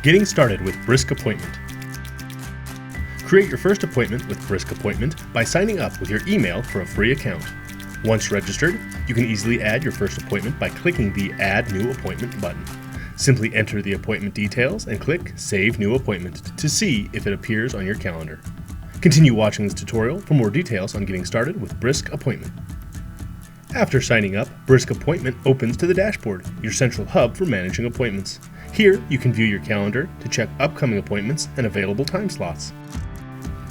Getting started with Brisk Appointment. Create your first appointment with Brisk Appointment by signing up with your email for a free account. Once registered, you can easily add your first appointment by clicking the Add New Appointment button. Simply enter the appointment details and click Save New Appointment to see if it appears on your calendar. Continue watching this tutorial for more details on getting started with Brisk Appointment. After signing up, Brisk Appointment opens to the dashboard, your central hub for managing appointments. Here, you can view your calendar to check upcoming appointments and available time slots.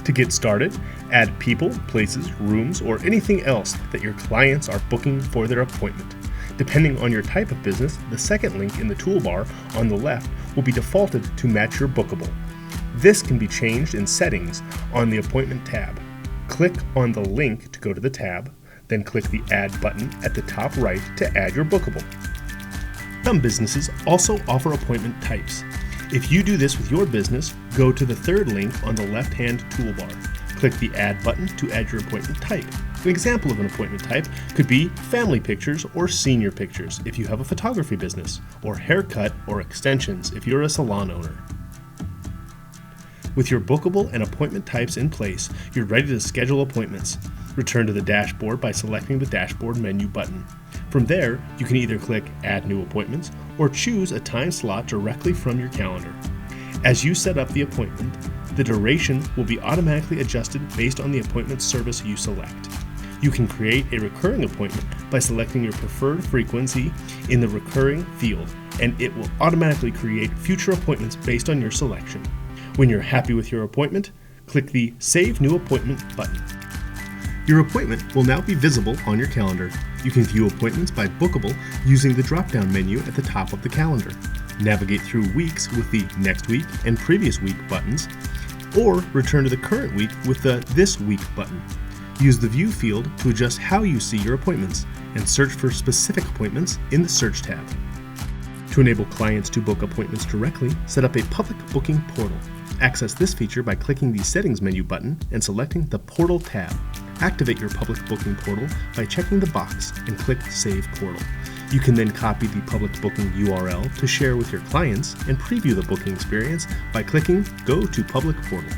To get started, add people, places, rooms, or anything else that your clients are booking for their appointment. Depending on your type of business, the second link in the toolbar on the left will be defaulted to match your bookable. This can be changed in Settings on the Appointment tab. Click on the link to go to the tab, then click the Add button at the top right to add your bookable. Some businesses also offer appointment types. If you do this with your business, go to the third link on the left-hand toolbar. Click the Add button to add your appointment type. An example of an appointment type could be family pictures or senior pictures if you have a photography business, or haircut or extensions if you're a salon owner. With your bookable and appointment types in place, you're ready to schedule appointments. Return to the dashboard by selecting the Dashboard menu button. From there, you can either click Add New Appointments or choose a time slot directly from your calendar. As you set up the appointment, the duration will be automatically adjusted based on the appointment service you select. You can create a recurring appointment by selecting your preferred frequency in the recurring field, and it will automatically create future appointments based on your selection. When you're happy with your appointment, click the Save New Appointment button. Your appointment will now be visible on your calendar. You can view appointments by bookable using the drop-down menu at the top of the calendar. Navigate through weeks with the Next Week and Previous Week buttons, or return to the current week with the This Week button. Use the View field to adjust how you see your appointments, and search for specific appointments in the Search tab. To enable clients to book appointments directly, set up a public booking portal. Access this feature by clicking the Settings menu button and selecting the Portal tab. Activate your public booking portal by checking the box and click Save Portal. You can then copy the public booking URL to share with your clients and preview the booking experience by clicking Go to Public Portal.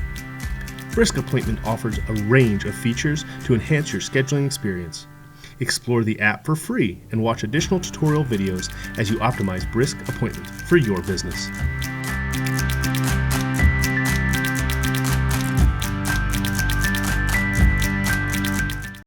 Brisk Appointment offers a range of features to enhance your scheduling experience. Explore the app for free and watch additional tutorial videos as you optimize Brisk Appointment for your business.